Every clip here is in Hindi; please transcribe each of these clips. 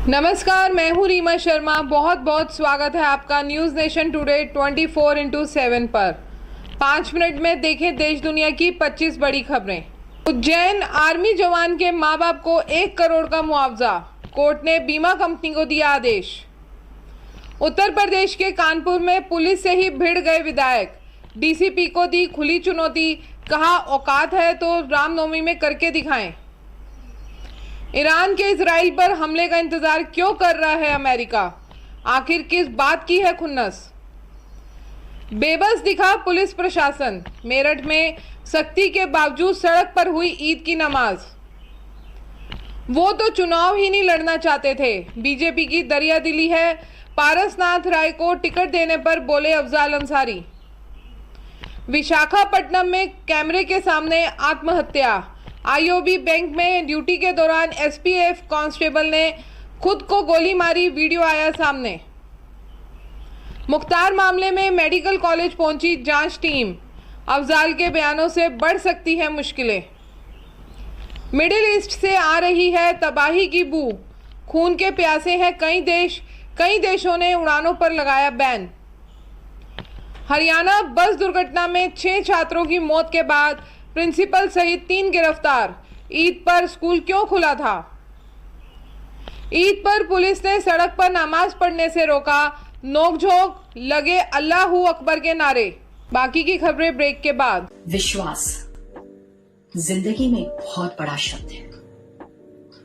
नमस्कार, मैं हूँ रीमा शर्मा। बहुत बहुत स्वागत है आपका न्यूज़ नेशन टुडे 24x7 पर। 5 मिनट में देखें देश दुनिया की 25 बड़ी खबरें। उज्जैन आर्मी जवान के मां बाप को 1 करोड़ का मुआवजा, कोर्ट ने बीमा कंपनी को दिया आदेश। उत्तर प्रदेश के कानपुर में पुलिस से ही भिड़ गए विधायक, डीसीपी को दी खुली चुनौती, कहा औकात है तो रामनवमी में करके दिखाएं। ईरान के इजराइल पर हमले का इंतजार क्यों कर रहा है अमेरिका, आखिर किस बात की है खुन्नस। बेबस दिखा पुलिस प्रशासन, मेरठ में सख्ती के बावजूद सड़क पर हुई ईद की नमाज। वो तो चुनाव ही नहीं लड़ना चाहते थे, बीजेपी की दरियादिली है। पारसनाथ राय को टिकट देने पर बोले अफजाल अंसारी। विशाखापट्टनम में कैमरे के सामने आत्महत्या। आईओबी बैंक में ड्यूटी के दौरान एसपीएफ कांस्टेबल ने खुद को गोली मारी, वीडियो आया सामने। मुख्तार मामले में मेडिकल कॉलेज पहुंची जांच टीम, अफजाल के बयानों से बढ़ सकती है मुश्किलें। मिडिल ईस्ट से आ रही है तबाही की बू, खून के प्यासे हैं कई देशों ने उड़ानों पर लगाया बैन। हरियाणा बस दुर्घटना में 6 छात्रों की मौत के बाद प्रिंसिपल सहित 3 गिरफ्तार। ईद पर स्कूल क्यों खुला था? ईद पर पुलिस ने सड़क पर नमाज पढ़ने से रोका, नोकझोंक, लगे अल्लाहू अकबर के नारे। बाकी की खबरें ब्रेक के बाद। विश्वास जिंदगी में बहुत बड़ा शब्द है,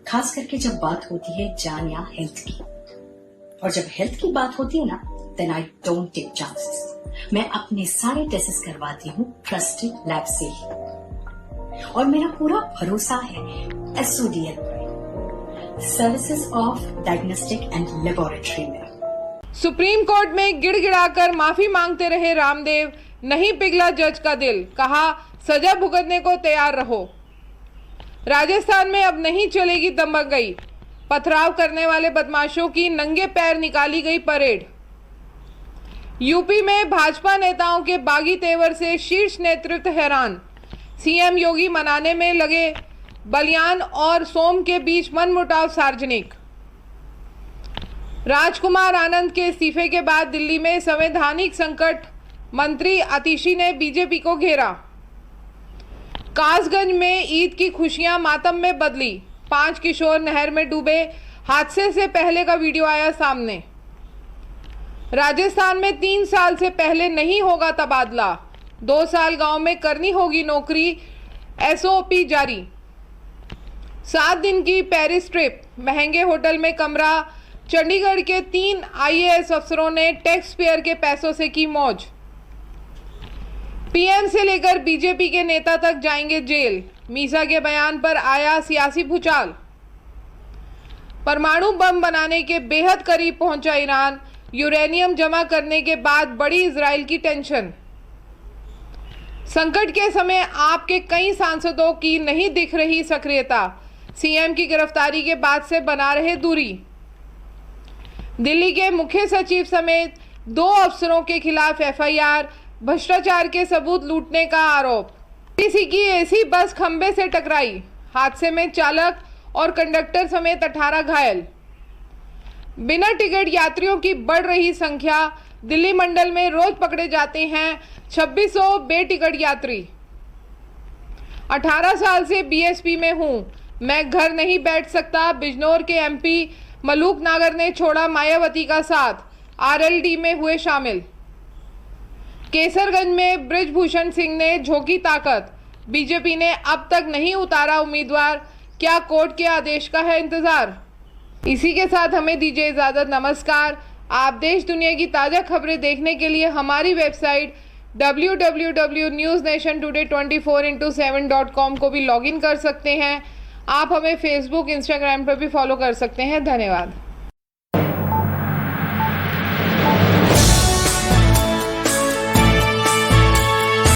खास करके जब बात होती है जान या हेल्थ की। और जब हेल्थ की बात होती है ना, then I don't take chances. मैं अपने सारे टेस्ट करवाती हूँ ट्रस्टेड लैब से ही, और मेरा पूरा भरोसा है SODL services of diagnostic and laboratory में। सुप्रीम कोर्ट में गिड़गिड़ाकर माफी मांगते रहे रामदेव, नहीं पिघला जज का दिल, कहा सजा भुगतने को तैयार रहो। राजस्थान में अब नहीं चलेगी दंगई, पथराव करने वाले बदमाशों की नंगे पैर निकाली गई परेड। यूपी में भाजपा नेताओं के बागी तेवर से शीर्ष नेतृत्व हैरान, सीएम योगी मनाने में लगे। बलियान और सोम के बीच मनमुटाव सार्वजनिक। राजकुमार आनंद के इस्तीफे के बाद दिल्ली में संवैधानिक संकट, मंत्री आतिशी ने बीजेपी को घेरा। कासगंज में ईद की खुशियां मातम में बदली, 5 किशोर नहर में डूबे, हादसे से पहले का वीडियो आया सामने। राजस्थान में 3 साल से पहले नहीं होगा तबादला, 2 साल गांव में करनी होगी नौकरी, एसओपी जारी। 7 दिन की पेरिस ट्रिप, महंगे होटल में कमरा। चंडीगढ़ के 3 आईएएस अफसरों ने टैक्स पेयर के पैसों से की मौज। पीएम से लेकर बीजेपी के नेता तक जाएंगे जेल, मीसा के बयान पर आया सियासी भूचाल। परमाणु बम बनाने के बेहद करीब पहुंचा ईरान, यूरेनियम जमा करने के बाद बड़ी इजराइल की टेंशन। संकट के समय आपके कई सांसदों की नहीं दिख रही सक्रियता, सीएम की गिरफ्तारी के बाद से बना रहे दूरी। दिल्ली के मुख्य सचिव समेत 2 अफसरों के खिलाफ एफआईआर, भ्रष्टाचार के सबूत लूटने का आरोप। किसी की एसी बस खंबे से टकराई, हादसे में चालक और कंडक्टर समेत 18 घायल। बिना टिकट यात्रियों की बढ़ रही संख्या, दिल्ली मंडल में रोज पकड़े जाते हैं 2600 बेटिकट यात्री। 18 साल से बीएसपी में हूं, मैं घर नहीं बैठ सकता, बिजनौर के एमपी मलूक नागर ने छोड़ा मायावती का साथ, आरएलडी में हुए शामिल। केसरगंज में बृजभूषण सिंह ने झोंकी ताकत, बीजेपी ने अब तक नहीं उतारा उम्मीदवार, क्या कोर्ट के आदेश का है इंतजार। इसी के साथ हमें दीजिए इजाजत, नमस्कार। आप देश दुनिया की ताज़ा खबरें देखने के लिए हमारी वेबसाइट www.newsnationtoday24x7.com को भी लॉगिन कर सकते हैं। आप हमें फेसबुक, इंस्टाग्राम पर भी फॉलो कर सकते हैं। धन्यवाद।